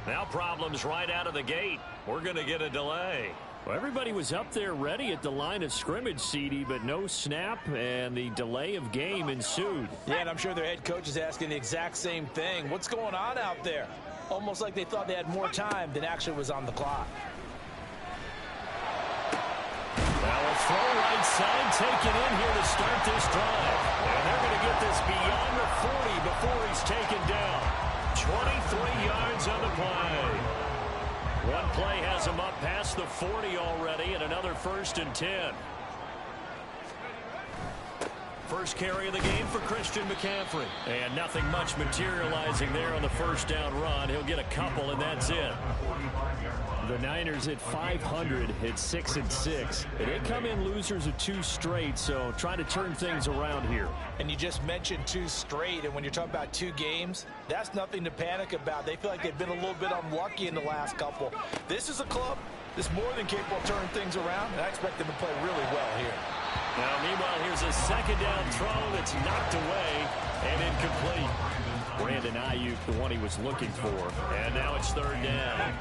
Now problems right out of the gate. We're going to get a delay. Well, everybody was up there ready at the line of scrimmage, CD, but no snap, and the delay of game ensued. Yeah, and I'm sure their head coach is asking the exact same thing. What's going on out there? Almost like they thought they had more time than actually was on the clock. Well, a throw right side taken in here to start this drive. And they're going to get this beyond the 40 before he's taken down. 23 yards on the play. One play has him up past the 40 already, and another 1st and 10. First carry of the game for Christian McCaffrey. And nothing much materializing there on the first down run. He'll get a couple, and that's it. The Niners at 500 at 6-6. They did come in losers of 2 straight, so trying to turn things around here. And you just mentioned 2 straight, and when you're talking about 2 games, that's nothing to panic about. They feel like they've been a little bit unlucky in the last couple. This is a club that's more than capable of turning things around, and I expect them to play really well here. Now, meanwhile, here's a second down throw that's knocked away and incomplete. Brandon Ayuk, the one he was looking for. And now it's 3rd down.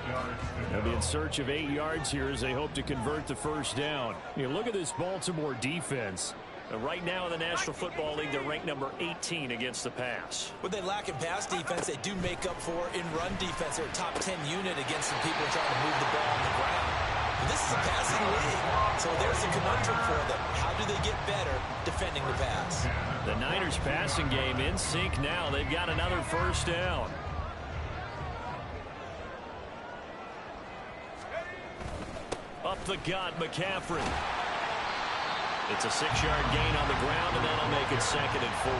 They'll be in search of 8 yards here as they hope to convert the first down. You look at this Baltimore defense. Right now in the National Football League, they're ranked number 18 against the pass. What they lack in pass defense, they do make up for in run defense. They're a top 10 unit against the people trying to move the ball on the ground. But this is a passing league, so there's a conundrum for them. How do they get better defending the pass? The Niners passing game in sync now. They've got another first down. Up the gut, McCaffrey. It's a 6-yard gain on the ground, and that'll make it 2nd and 4.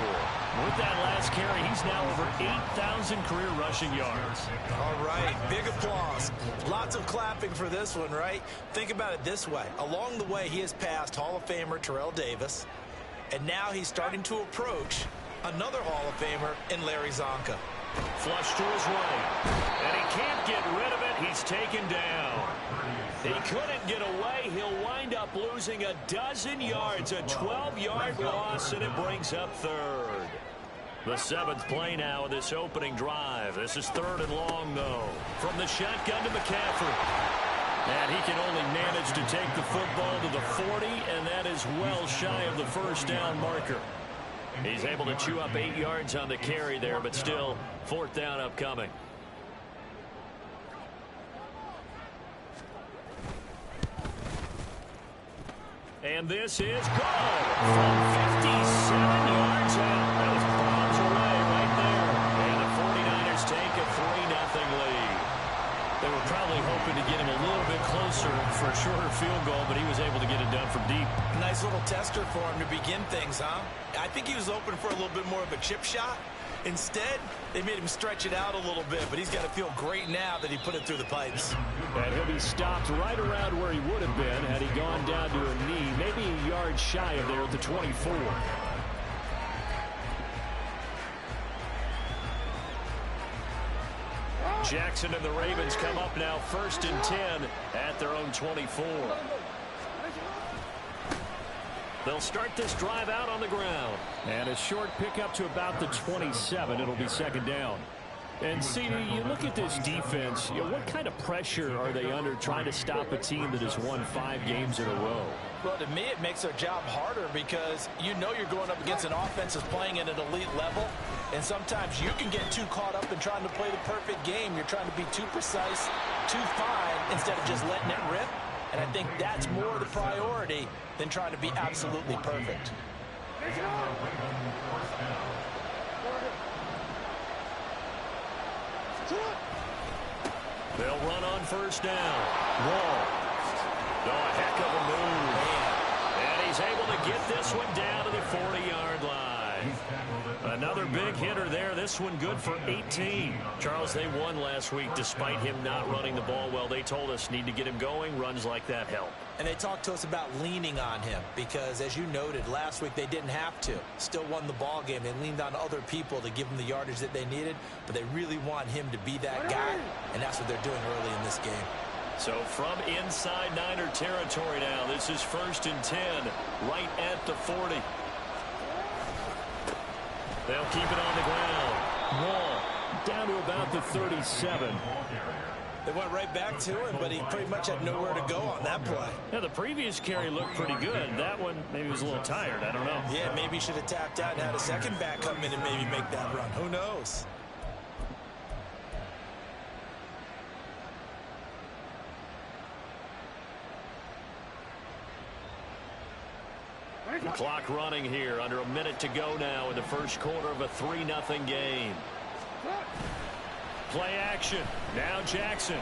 With that last carry, he's now over 8,000 career rushing yards. All right, big applause. Lots of clapping for this one, right? Think about it this way. Along the way, he has passed Hall of Famer Terrell Davis, and now he's starting to approach another Hall of Famer in Larry Zonka. Flush to his right, and he can't get rid of it. He's taken down. He couldn't get away. He'll wind up losing a dozen yards, a 12-yard loss, and it brings up 3rd. The 7th play now of this opening drive. This is 3rd and long, though. From the shotgun to McCaffrey. And he can only manage to take the football to the 40, and that is well shy of the first down marker. He's able to chew up 8 yards on the carry there, but still 4th down upcoming. And this is good from 57 yards out. That was bombs away right there. And the 49ers take a 3-0 lead. They were probably hoping to get him a little bit closer for a shorter field goal, but he was able to get it done from deep. Nice little tester for him to begin things, huh? I think he was open for a little bit more of a chip shot. Instead, they made him stretch it out a little bit, but he's got to feel great now that he put it through the pipes. And he'll be stopped right around where he would have been had he gone down to a knee, maybe a yard shy of there at the 24. Jackson and the Ravens come up now 1st and 10 at their own 24. They'll start this drive out on the ground. And a short pickup to about the 27. It'll be 2nd down. And, CD, you look at this defense, what kind of pressure are they under trying to stop a team that has won 5 games in a row? Well, to me, it makes their job harder because you know you're going up against an offense that's playing at an elite level. And sometimes you can get too caught up in trying to play the perfect game. You're trying to be too precise, too fine, instead of just letting it rip. And I think that's more the priority than trying to be absolutely perfect. They'll run on 1st down. Wall. Oh, a heck of a move. And he's able to get this one down to the 40-yard line. Another big hitter there. This one good for 18. Charles, they won last week despite him not running the ball well. They told us need to get him going. Runs like that help. And they talked to us about leaning on him because, as you noted, last week they didn't have to. Still won the ball game. They leaned on other people to give them the yardage that they needed, but they really want him to be that guy, and that's what they're doing early in this game. So from inside Niner territory now, this is 1st and 10, right at the 40. They'll keep it on the ground. Wall down to about the 37. They went right back to him, but he pretty much had nowhere to go on that play. Yeah, the previous carry looked pretty good. That one, maybe was a little tired. I don't know. Yeah, maybe he should have tapped out and had a second back come in and maybe make that run. Who knows? The clock running here. Under a minute to go now in the first quarter of a 3-0 game. Play action. Now Jackson.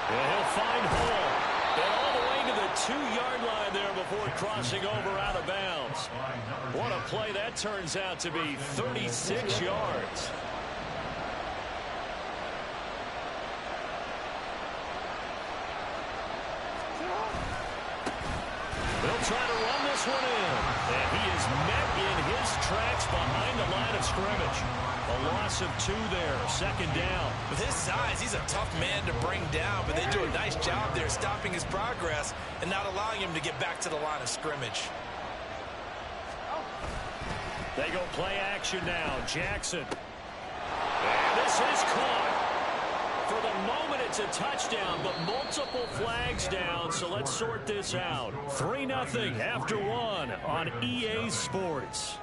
And he'll find Hall. And all the way to the 2-yard line there before crossing over out of bounds. What a play that turns out to be. 36 yards. They'll try to run this one in. And he is met in his tracks behind the line of scrimmage. A loss of 2 there. Second down. With his size, he's a tough man to bring down, but they do a nice job there stopping his progress and not allowing him to get back to the line of scrimmage. They go play action now. Jackson. And this is caught. For the moment, it's a touchdown, but multiple flags down, so let's sort this out. 3-0 after 1 on EA Sports.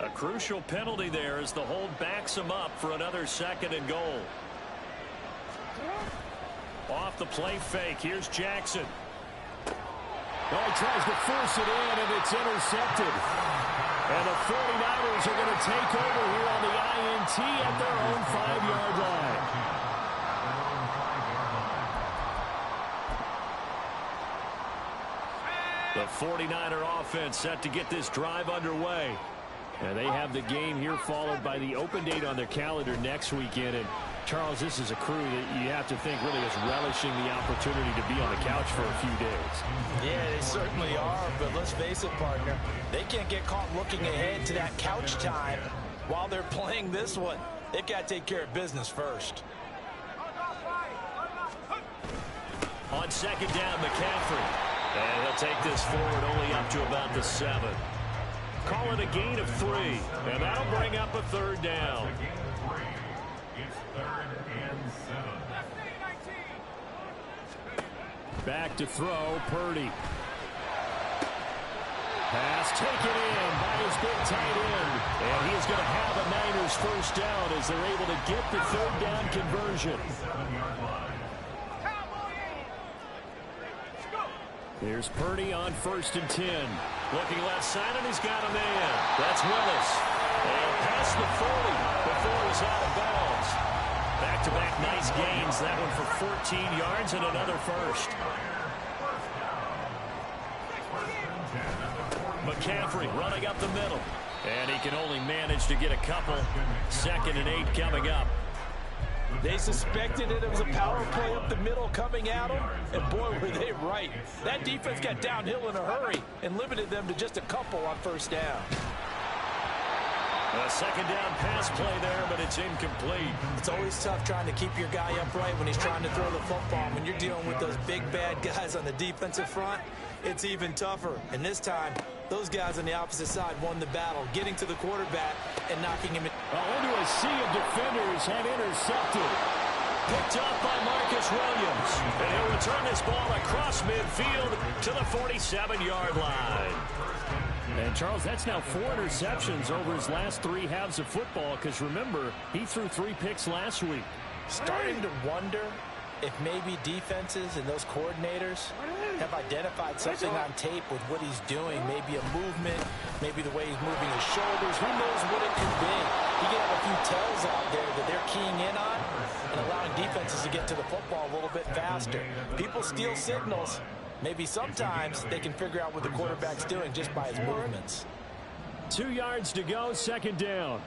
A crucial penalty there as the hold backs him up for another 2nd and goal. Off the play fake. Here's Jackson. Oh, he tries to force it in, and it's intercepted. And the 49ers are going to take over here on the INT at their own 5-yard line. The 49er offense set to get this drive underway. And they have the game here followed by the open date on their calendar next weekend. And Charles, this is a crew that you have to think really is relishing the opportunity to be on the couch for a few days. Yeah, they certainly are, but let's face it, partner. They can't get caught looking ahead to that couch time while they're playing this one. They've got to take care of business first. On 2nd down, McCaffrey. And he'll take this forward only up to about the 7. Call it a gain of 3, and that'll bring up a 3rd down. Back to throw, Purdy. Pass taken in by his big tight end. And he is going to have a Niners first down as they're able to get the 3rd down conversion. Here's Purdy on 1st and 10. Looking left side, and he's got a man. That's Willis. And past the 40 before he's out of bounds. Back-to-back nice gains. That one for 14 yards and another first. McCaffrey running up the middle. And he can only manage to get a couple. 2nd and 8 coming up. They suspected it was a power play up the middle coming at them, and boy, were they right. That defense got downhill in a hurry and limited them to just a couple on 1st down. A 2nd down pass play there, but it's incomplete. It's always tough trying to keep your guy upright when he's trying to throw the football. When you're dealing with those big, bad guys on the defensive front, it's even tougher. And this time, those guys on the opposite side won the battle, getting to the quarterback and knocking him in. Into a sea of defenders and intercepted. Picked up by Marcus Williams. And he'll return this ball across midfield to the 47-yard line. And, Charles, that's now 4 interceptions over his last 3 halves of football, because, remember, he threw 3 picks last week. Starting to wonder if maybe defenses and those coordinators have identified something on tape with what he's doing. Maybe a movement, maybe the way he's moving his shoulders. Who knows what it could be? He could have a few tells out there that they're keying in on and allowing defenses to get to the football a little bit faster. People steal signals. Maybe sometimes they can figure out what the quarterback's doing just by his movements. 2 yards to go, 2nd down.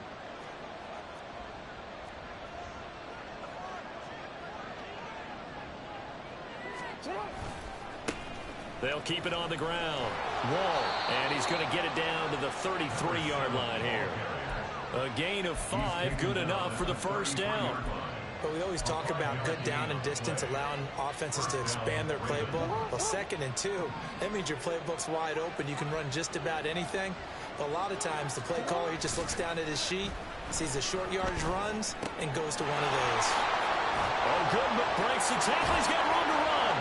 They'll keep it on the ground. Wall, and he's going to get it down to the 33-yard line here. A gain of 5, good enough for the first down. But we always talk about good down and distance, allowing offenses to expand their playbook. Well, 2nd and 2, that means your playbook's wide open. You can run just about anything. But a lot of times, the play caller, he just looks down at his sheet, sees the short yardage runs, and goes to one of those. Oh, good, but breaks the tackle. He's got room to run.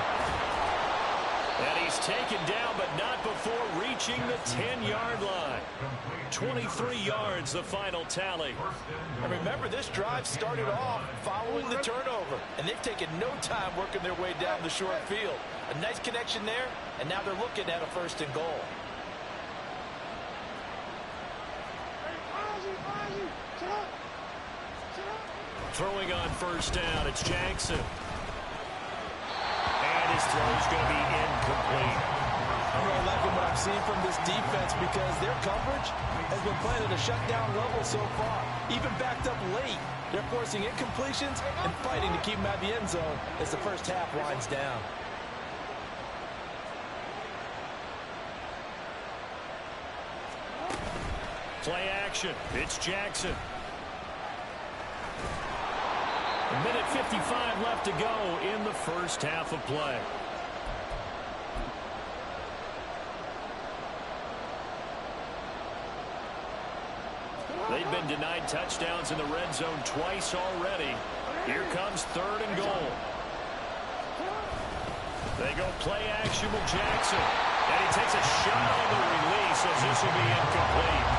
And he's taken down, but not before reaching the 10-yard line. 23 yards, the final tally. And remember, this drive started off following the turnover, and they've taken no time working their way down the short field. A nice connection there, and now they're looking at a 1st and goal. Throwing on 1st down, it's Jackson. And his throw's going to be incomplete. I'm really liking what I'm seeing from this defense because their coverage has been playing at a shutdown level so far. Even backed up late, they're forcing incompletions and fighting to keep them out of the end zone as the first half winds down. Play action. It's Jackson. A minute 55 left to go in the first half of play. They've been denied touchdowns in the red zone twice already. Here comes 3rd and goal. They go play action with Jackson. And he takes a shot on the release as this will be incomplete.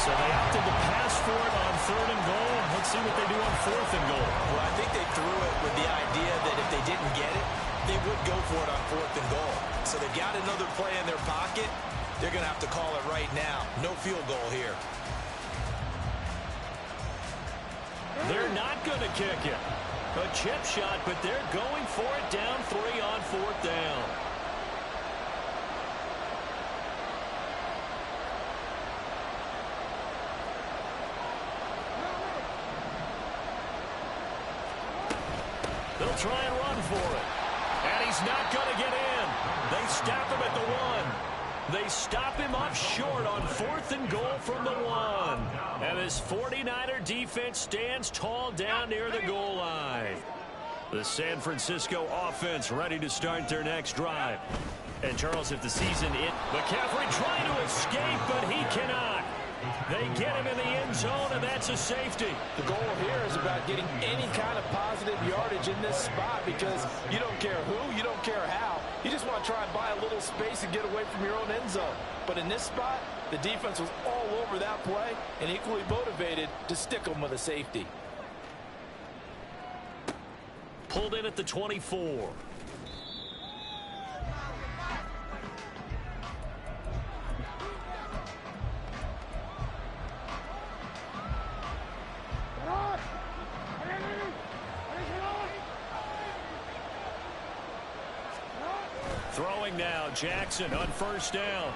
So they opted to pass for it on 3rd and goal. Let's see what they do on 4th and goal. Well, I think they threw it with the idea that if they didn't get it, they would go for it on 4th and goal. So they've got another play in their pocket. They're going to have to call it right now. No field goal here. They're not going to kick it. A chip shot, but they're going for it down 3 on 4th down. They'll try and run for it. And he's not going to get in. They stop him at the 1. They stop him up short on 4th and goal from the 1. And this 49er defense stands tall down near the goal line. The San Francisco offense ready to start their next drive. And Charles, if the season McCaffrey trying to escape, but he cannot. They get him in the end zone, and that's a safety. The goal here is about getting any kind of positive yardage in this spot because you don't care who, you don't care how. You just want to try and buy a little space and get away from your own end zone. But in this spot, the defense was all over that play and equally motivated to stick them with a safety. Pulled in at the 24. Throwing now, Jackson on 1st down.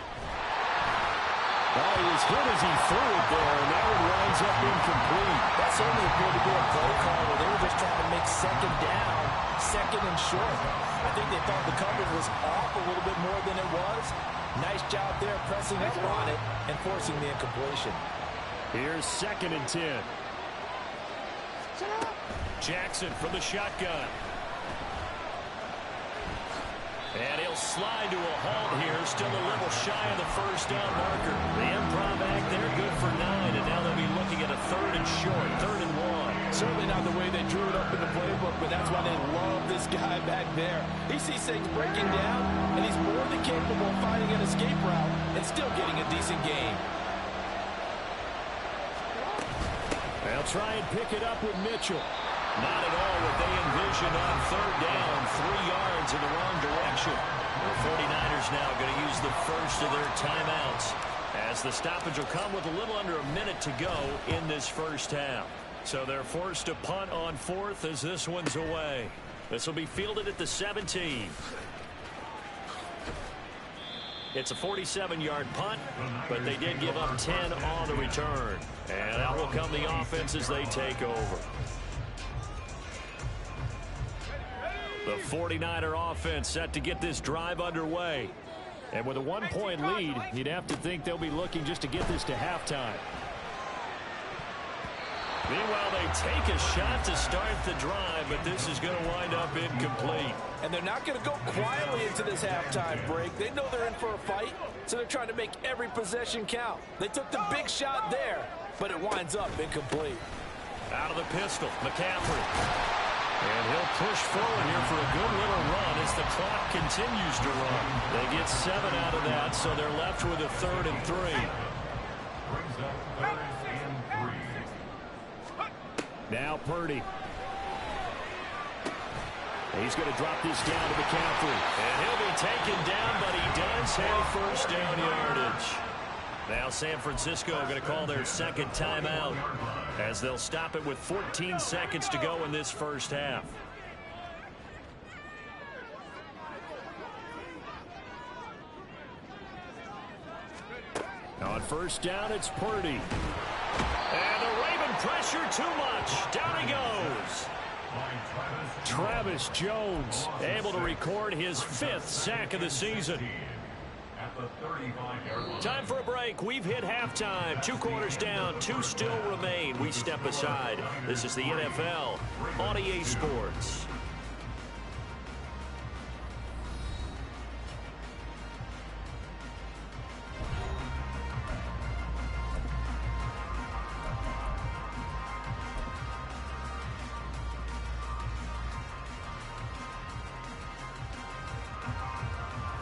Oh, he was hit as he threw it there, and that one winds up incomplete. That certainly appeared to be a play call where they were just trying to make 2nd down, 2nd and short. I think they thought the coverage was off a little bit more than it was. Nice job there pressing up on it and forcing the incompletion. Here's 2nd and 10. Jackson from the shotgun. And he'll slide to a halt here, still a little shy of the 1st down marker. The improv act there, good for 9, and now they'll be looking at a 3rd and short, 3rd and 1. Certainly not the way they drew it up in the playbook, but that's why they love this guy back there. He sees things breaking down, and he's more than capable of finding an escape route and still getting a decent gain. They'll try and pick it up with Mitchell. Not at all what they envisioned on 3rd down, 3 yards in the wrong direction. The 49ers now going to use the first of their timeouts as the stoppage will come with a little under a minute to go in this first half. So they're forced to punt on 4th as this one's away. This will be fielded at the 17. It's a 47-yard punt, but they did give up 10 on the return. And out will come the offense as they take over. The 49er offense set to get this drive underway. And with a one-point lead, you'd have to think they'll be looking just to get this to halftime. Meanwhile, they take a shot to start the drive, but this is going to wind up incomplete. And they're not going to go quietly into this halftime break. They know they're in for a fight, so they're trying to make every possession count. They took the big shot there, but it winds up incomplete. Out of the pistol, McCaffrey. And he'll push forward here for a good little run as the clock continues to run. They get 7 out of that, so they're left with a 3rd and 3. Now Purdy. He's going to drop this down to McCaffrey. And he'll be taken down, but he does have first down yardage. Now San Francisco going to call their second timeout as they'll stop it with 14 seconds to go in this first half. On first down, it's Purdy. And the Raven pressure too much. Down he goes. Travis Jones able to record his 5th sack of the season. Time for a break. We've hit halftime. 2 quarters down. 2 still remain. We step aside. This is the NFL on EA Sports.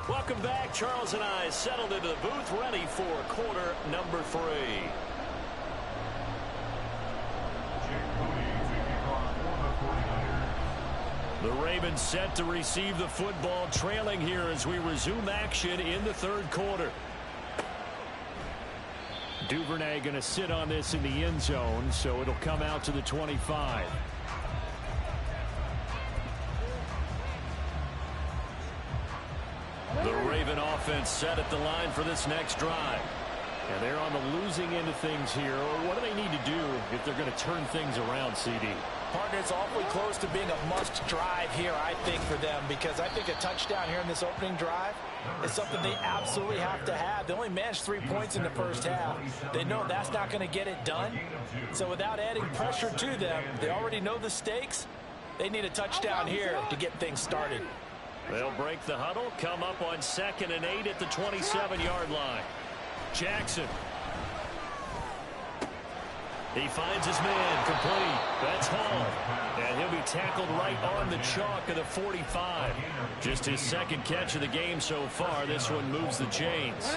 Welcome back. Charles and I settled into the booth, ready for quarter number 3. The Ravens set to receive the football, trailing here as we resume action in the 3rd quarter. Duvernay going to sit on this in the end zone, so it'll come out to the 25. The Raven offense set at the line for this next drive. And they're on the losing end of things here. What do they need to do if they're going to turn things around, CD? Partner, it's awfully close to being a must drive here, I think, for them, because I think a touchdown here in this opening drive is something they absolutely have to have. They only managed 3 points in the first half. They know that's not going to get it done. So without adding pressure to them, they already know the stakes. They need a touchdown here to get things started. They'll break the huddle, come up on 2nd and 8 at the 27-yard line. Jackson. He finds his man, complete. That's Hall. And he'll be tackled right on the chalk of the 45. Just his 2nd catch of the game so far. This one moves the chains.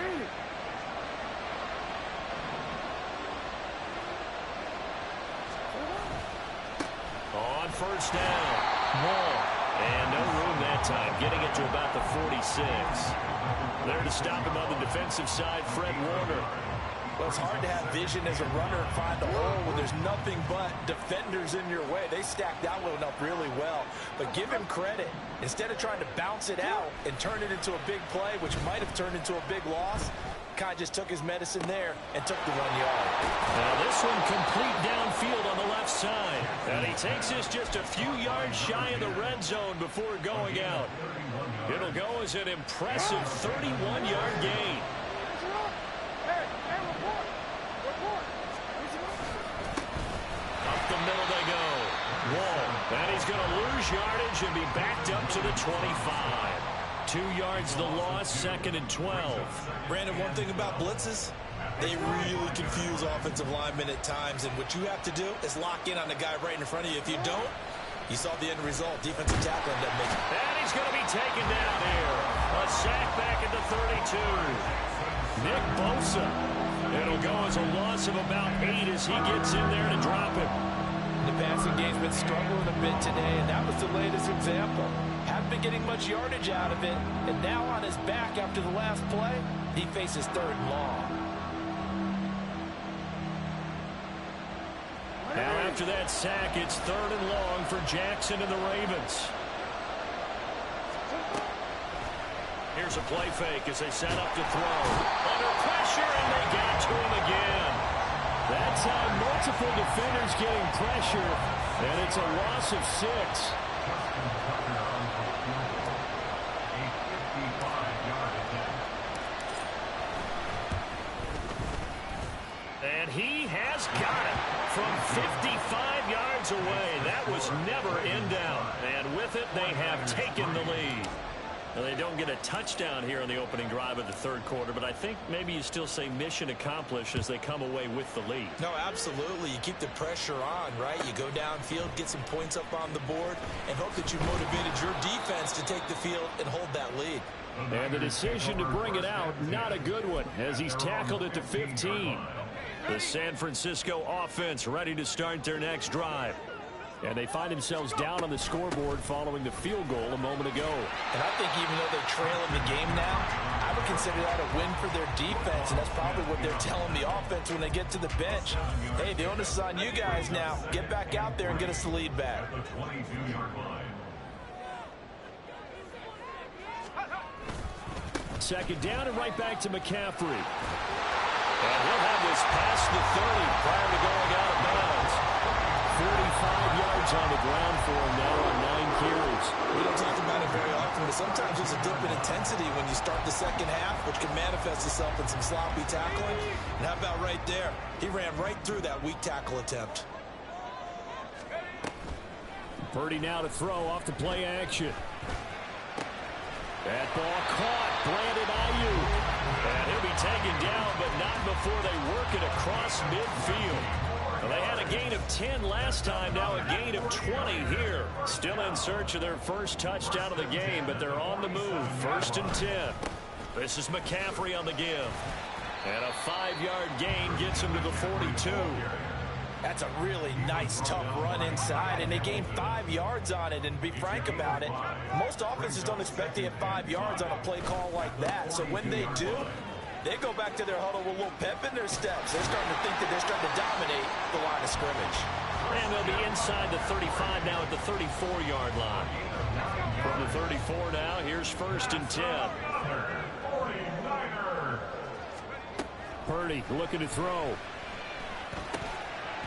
On first down, Moore. And no room that time, getting it to about the 46. There to stop him on the defensive side, Fred Warner. Well, it's hard to have vision as a runner and find the hole when there's nothing but defenders in your way. They stacked that one up really well. But give him credit. Instead of trying to bounce it out and turn it into a big play, which might have turned into a big loss, Kai just took his medicine there and took the 1 yard. Now this one complete downfield on the left side. And he takes this just a few yards shy of the red zone before going out. It'll go as an impressive 31-yard gain. Up the middle they go. Wall. And he's going to lose yardage and be backed up to the 25. 2 yards the loss, 2nd and 12. Brandon, one thing about blitzes, they really confuse offensive linemen at times, and what you have to do is lock in on the guy right in front of you. If you don't, you saw the end result. Defensive tackle ended up making. And he's going to be taken down here. A sack back at the 32. Nick Bosa. It'll go as a loss of about 8 as he gets in there to drop him. The passing game's been struggling a bit today, and that was the latest example. Haven't been getting much yardage out of it, and now on his back after the last play, he faces 3rd and long. Now after that sack, it's 3rd and long for Jackson and the Ravens. Here's a play fake as they set up to throw. Under pressure, and they got to him again. That time, multiple defenders getting pressure, and it's a loss of 6. he has got it from 55 yards away. That was never in doubt. And with it, they have taken the lead. Well, they don't get a touchdown here in the opening drive of the third quarter, but I think maybe you still say mission accomplished as they come away with the lead. No, absolutely. You keep the pressure on, right? You go downfield, get some points up on the board, and hope that you motivated your defense to take the field and hold that lead. And the decision to bring it out, not a good one, as he's tackled at the 15. The San Francisco offense ready to start their next drive. And they find themselves down on the scoreboard following the field goal a moment ago. And I think even though they trail in the game now, I would consider that a win for their defense, and that's probably what they're telling the offense when they get to the bench. Hey, the onus is on you guys now. Get back out there and get us the lead back. Second down and right back to McCaffrey. And he'll have this past the 30 prior to going out of bounds. 45 yards on the ground for him now on 9 carries. We don't talk about it very often, but sometimes there's a dip in intensity when you start the second half, which can manifest itself in some sloppy tackling. And how about right there? He ran right through that weak tackle attempt. Purdy now to throw off the play action. That ball caught. Brandon Ayuk. And he'll be taken down, but not before they work it across midfield. Well, they had a gain of 10 last time, now a gain of 20 here. Still in search of their first touchdown of the game, but they're on the move. 1st and 10. This is McCaffrey on the give. And a 5-yard gain gets him to the 42. That's a really nice, tough run inside, and they gained 5 yards on it. And to be frank about it, most offenses don't expect to get 5 yards on a play call like that. So when they do, they go back to their huddle with a little pep in their steps. They're starting to think that they're starting to dominate the line of scrimmage. And they'll be inside the 35 now at the 34-yard line. From the 34 now, here's 1st and 10. Purdy looking to throw.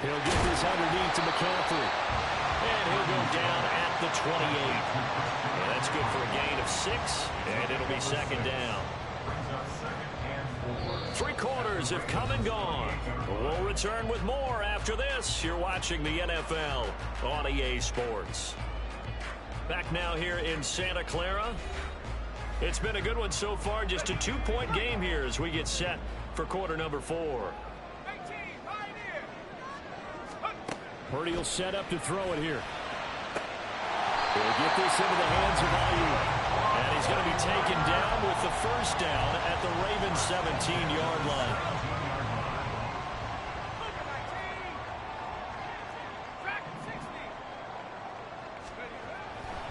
He'll get this underneath to McCaffrey. And he'll go down at the 28. And that's good for a gain of 6, and it'll be 2nd down. 3 quarters have come and gone. We'll return with more after this. You're watching the NFL on EA Sports. Back now here in Santa Clara. It's been a good one so far. Just a 2-point game here as we get set for quarter number 4. Purdy will set up to throw it here. He'll get this into the hands of Ayuk. And he's going to be taken down with the 1st down at the Ravens' 17-yard line.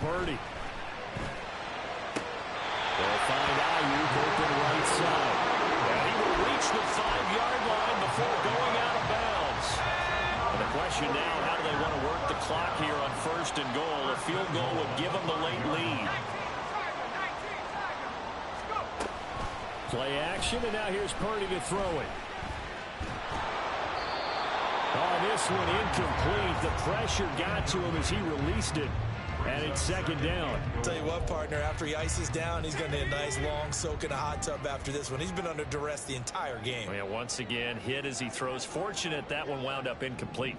Purdy. They'll find Ayuk open right side. And he will reach the 5-yard line before going out of bounds. And the question now, how do they want to work the clock here on 1st and goal? A field goal would give them the late lead. Play action, and now here's Purdy to throw it. Oh, this one incomplete. The pressure got to him as he released it. And it's 2nd down. Tell you what, partner, after he ices down, he's going to need a nice long soak in a hot tub after this one. He's been under duress the entire game. Yeah, once again, hit as he throws. Fortunate that one wound up incomplete.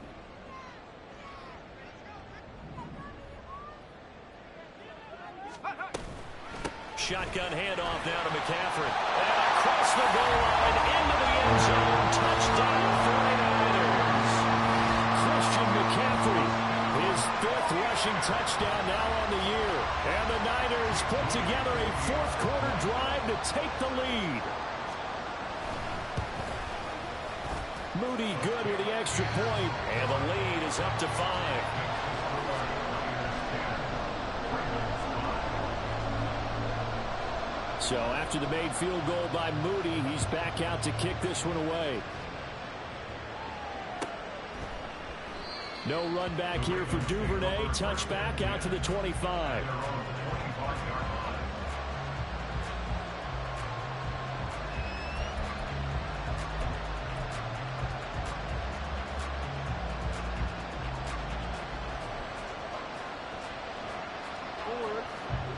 Shotgun handoff now to McCaffrey. And across the goal line into the end zone. Touchdown 49ers. Christian McCaffrey, his 5th rushing touchdown now on the year. And the Niners put together a 4th quarter drive to take the lead. Moody good with the extra point. And the lead is up to 5. So after the made field goal by Moody, he's back out to kick this one away. No run back here for Duvernay. Touchback out to the 25.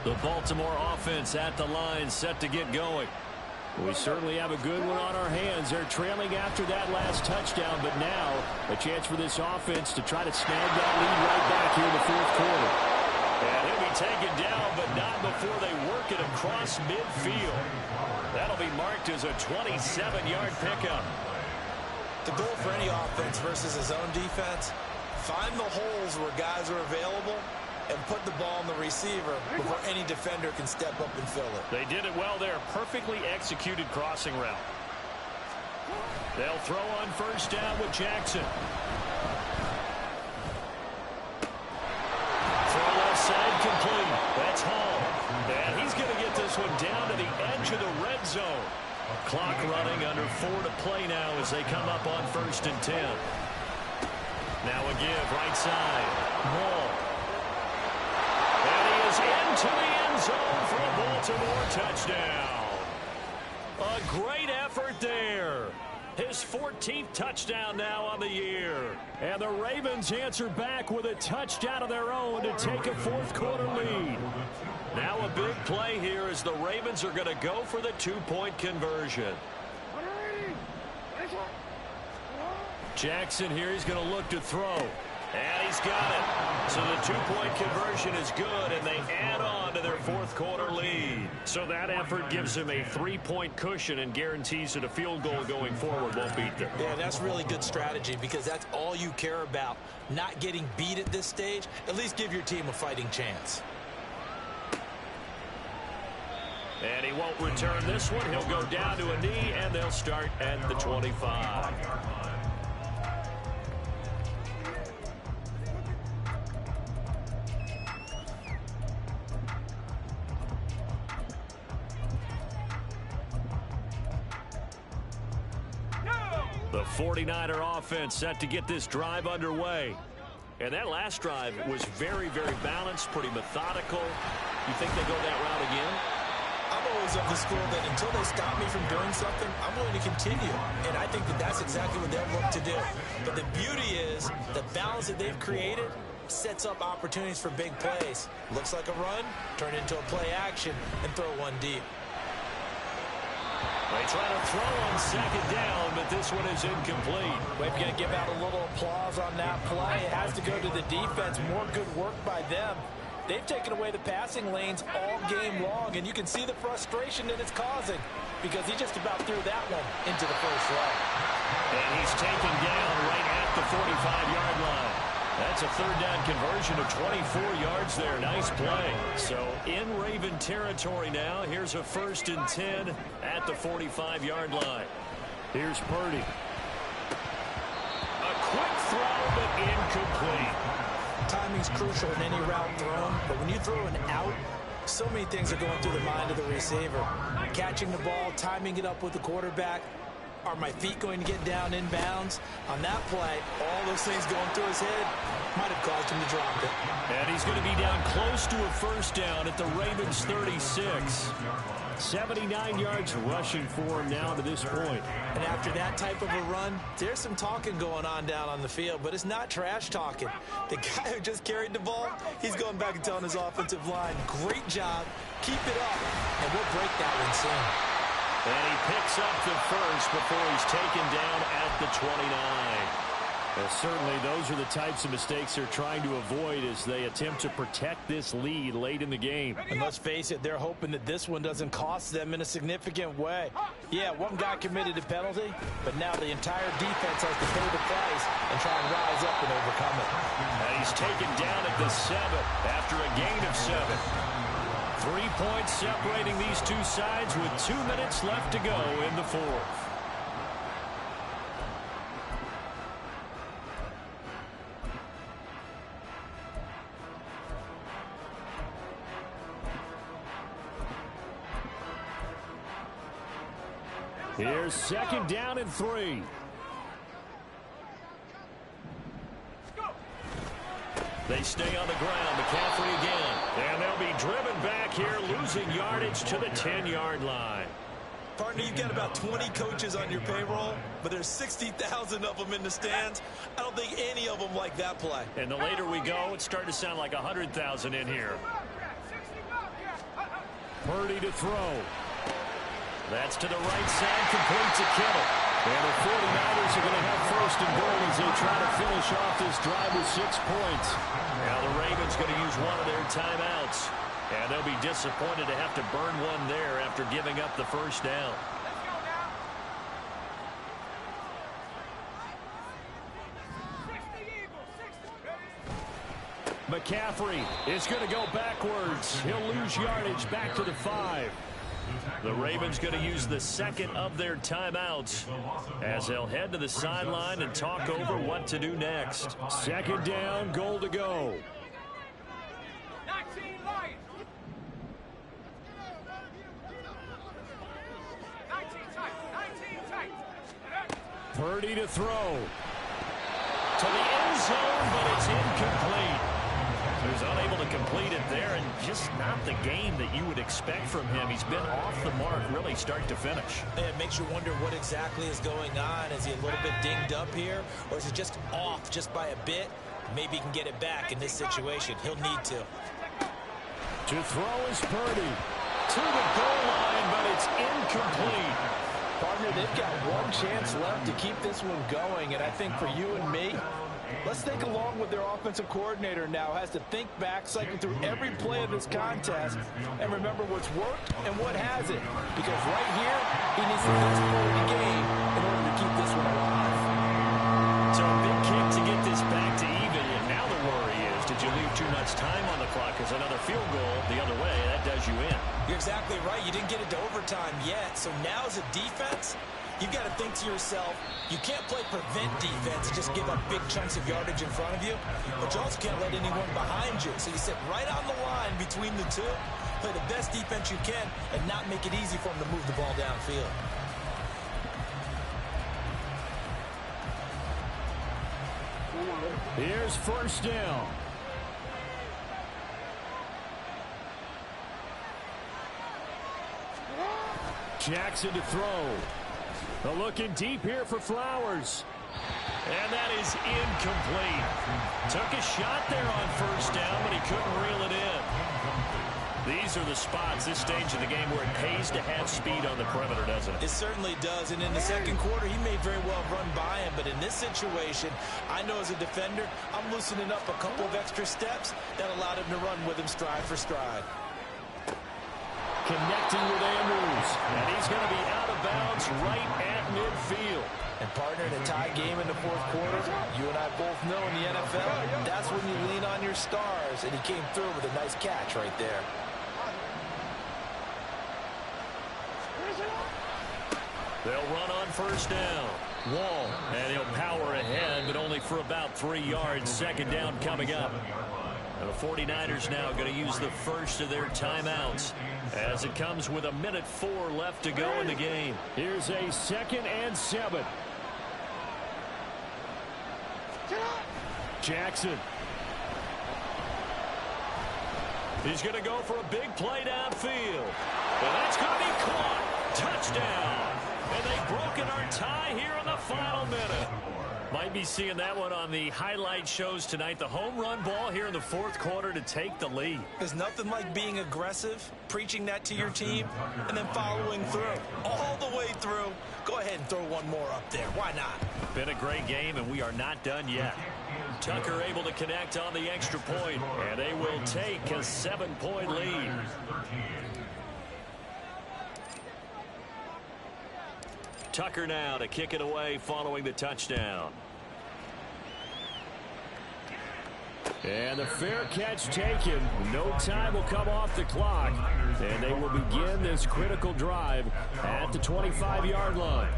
The Baltimore offense at the line, set to get going. We certainly have a good one on our hands. They're trailing after that last touchdown, but now a chance for this offense to try to snag that lead right back here in the fourth quarter. And he'll be taken down, but not before they work it across midfield. That'll be marked as a 27-yard pickup. The goal for any offense versus his own defense, find the holes where guys are available and put the ball on the receiver before any defender can step up and fill it. They did it well there. Perfectly executed crossing route. They'll throw on first down with Jackson. Throw left side complete. That's Hall. And he's going to get this one down to the edge of the red zone. Clock running, under 4 to play now as they come up on 1st and 10. Now a give, right side. Wall. And he is into the end zone for a Baltimore touchdown. A great effort there. His 14th touchdown now on the year. And the Ravens answer back with a touchdown of their own to take a fourth quarter lead. Now a big play here as the Ravens are going to go for the 2-point conversion. Jackson here, he's going to look to throw. And he's got it. So the 2-point conversion is good, and they add on to their fourth quarter lead. So that effort gives them a 3-point cushion and guarantees that a field goal going forward won't beat them. Yeah, that's really good strategy because that's all you care about. Not getting beat at this stage. At least give your team a fighting chance. And he won't return this one. He'll go down to a knee, and they'll start at the 25. The 49er offense set to get this drive underway. And that last drive was very, very balanced, pretty methodical. You think they go that route again? I'm always of the school that until they stop me from doing something, I'm going to continue. And I think that that's exactly what they'll look to do. But the beauty is the balance that they've created sets up opportunities for big plays. Looks like a run, turn it into a play action, and throw one deep. They try to throw on second down, but this one is incomplete. We're going to give out a little applause on that play. It has to go to the defense. More good work by them. They've taken away the passing lanes all game long, and you can see the frustration that it's causing because he just about threw that one into the first row. And he's taken down right at the 45-yard line. That's a third down conversion of 24 yards there. Nice play. So in Raven territory now. Here's a 1st and 10 at the 45-yard line. Here's Purdy. A quick throw, but incomplete. Timing's crucial in any route thrown, but when you throw an out, so many things are going through the mind of the receiver. Catching the ball, timing it up with the quarterback. Are my feet going to get down in bounds? On that play, all those things going through his head might have caused him to drop it. And he's going to be down close to a first down at the Ravens 36. 79 yards rushing for him now to this point. And after that type of a run, there's some talking going on down on the field, but it's not trash talking. The guy who just carried the ball, he's going back and telling his offensive line, great job, keep it up, and we'll break that one soon. And he picks up the first before he's taken down at the 29. Well, certainly those are the types of mistakes they're trying to avoid as they attempt to protect this lead late in the game. And let's face it, they're hoping that this one doesn't cost them in a significant way. Yeah, one guy committed a penalty, but now the entire defense has to pay the price and try and rise up and overcome it. And he's taken down at the 7 after a gain of 7. 3 points separating these two sides with 2 minutes left to go in the fourth. Here's 2nd down and 3. They stay on the ground. McCaffrey again. And they'll be driven back here, losing yardage to the 10-yard line. Partner, you've got about 20 coaches on your payroll, but there's 60,000 of them in the stands. I don't think any of them like that play. And the later we go, it's starting to sound like 100,000 in here. Purdy to throw. That's to the right side, complete to Kittle. And the 49ers are going to have first and goal as they try to finish off this drive with 6 points. Now the Ravens going to use one of their timeouts. And they'll be disappointed to have to burn one there after giving up the first down. McCaffrey is going to go backwards. He'll lose yardage back to the 5. The Ravens going to use the second of their timeouts as they'll head to the sideline and talk over what to do next. Second down, goal to go. Purdy to throw. To the end zone, but it's incomplete. He was unable to complete it there, and just not the game that you would expect from him. He's been off the mark really start to finish. It makes you wonder what exactly is going on. Is he a little bit dinged up here, or is it just off just by a bit? Maybe he can get it back in this situation. He'll need to. To throw is Purdy. To the goal line, but it's incomplete. Partner, they've got one chance left to keep this one going, and I think for you and me, let's think along with their offensive coordinator now. Has to think back, cycle through every play of this contest, and remember what's worked and what hasn't. Because right here, he needs the best play of the game in order to keep this one alive. So a big kick to get this back to even, and now the worry is, did you leave too much time on the clock? Because another field goal the other way, that does you in. You're exactly right. You didn't get it to overtime yet. So now as a defense, you've got to think to yourself, you can't play prevent defense and just give up big chunks of yardage in front of you, but you also can't let anyone behind you. So you sit right on the line between the two, play the best defense you can, and not make it easy for them to move the ball downfield. Here's first down. Jackson to throw. Looking deep here for Flowers. And that is incomplete. Took a shot there on first down, but he couldn't reel it in. These are the spots, this stage of the game, where it pays to have speed on the perimeter, doesn't it? It certainly does, and in the second quarter, he may very well run by him, but in this situation, I know as a defender, I'm loosening up a couple of extra steps that allowed him to run with him stride for stride. Connecting with Andrews. And he's going to be out of bounds right at midfield. And partner, in a tie game in the fourth quarter, you and I both know in the NFL, that's when you lean on your stars, and he came through with a nice catch right there. They'll run on first down. Wall, and he'll power ahead, but only for about 3 yards. Second down coming up. And the 49ers now going to use the first of their timeouts as it comes with 1:04 left to go in the game. Here's a 2nd and 7. Jackson. He's going to go for a big play downfield. And that's going to be caught. Touchdown. And they've broken our tie here in the final minute. Might be seeing that one on the highlight shows tonight. The home run ball here in the fourth quarter to take the lead. There's nothing like being aggressive, preaching that to your team, and then following through. All the way through. Go ahead and throw one more up there. Why not? Been a great game, and we are not done yet. Tucker able to connect on the extra point, and they will take a 7-point lead. Tucker now to kick it away following the touchdown. And the fair catch taken. No time will come off the clock. And they will begin this critical drive at the 25-yard line.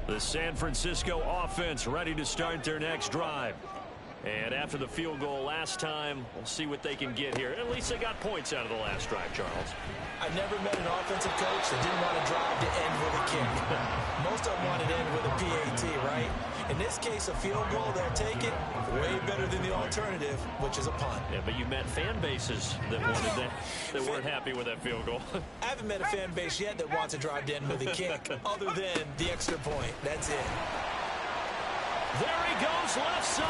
The San Francisco offense ready to start their next drive. And after the field goal last time, we'll see what they can get here. At least they got points out of the last drive, Charles. I never met an offensive coach that didn't want to drive to end with a kick. Most of them wanted to end with a PAT, right? In this case, a field goal, they'll take it way better than the alternative, which is a punt. Yeah, but you met fan bases that wanted that weren't happy with that field goal. I haven't met a fan base yet that wants to drive to end with a kick, other than the extra point. That's it. There he goes, left side.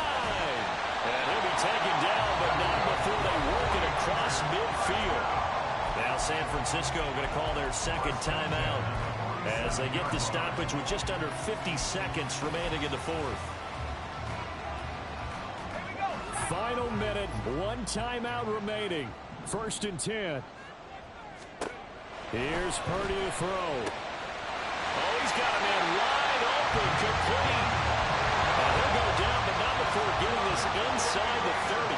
And he'll be taken down, but not before they work it across midfield. Now San Francisco going to call their second timeout as they get the stoppage with just under 50 seconds remaining in the fourth. Final minute, one timeout remaining. 1st and 10. Here's Purdy to throw. Oh, he's got a man wide open, complete. He'll go down, but not before getting this inside the 30.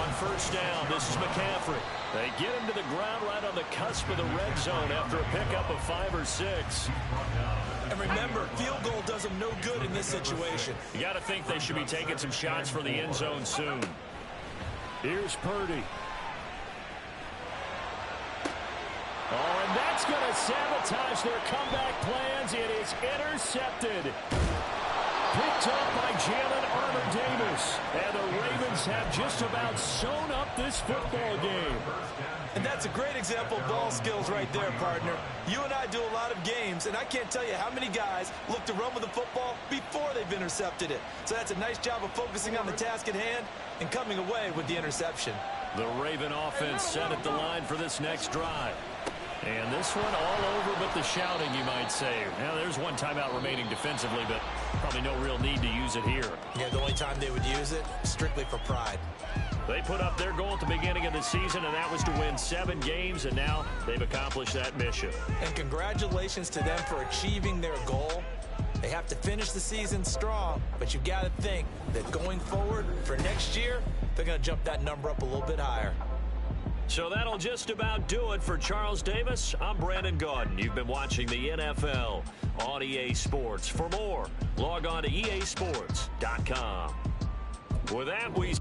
On 1st down, this is McCaffrey. They get him to the ground right on the cusp of the red zone after a pickup of 5 or 6. And remember, field goal does them no good in this situation. You got to think they should be taking some shots for the end zone soon. Here's Purdy. Oh, and that's going to sabotage their comeback plans. It is intercepted. Picked up by Jalen Armour-Davis. And the Ravens have just about sewn up this football game. And that's a great example of ball skills right there, partner. You and I do a lot of games, and I can't tell you how many guys look to run with the football before they've intercepted it. So that's a nice job of focusing on the task at hand and coming away with the interception. The Raven offense set at the line for this next drive. And this one all over but the shouting, you might say. Now, there's one timeout remaining defensively, but probably no real need to use it here. Yeah, the only time they would use it, strictly for pride. They put up their goal at the beginning of the season, and that was to win 7 games, and now they've accomplished that mission. And congratulations to them for achieving their goal. They have to finish the season strong, but you've got to think that going forward for next year, they're going to jump that number up a little bit higher. So that'll just about do it for Charles Davis. I'm Brandon Gaudin. You've been watching the NFL on EA Sports. For more, log on to easports.com. With that, we...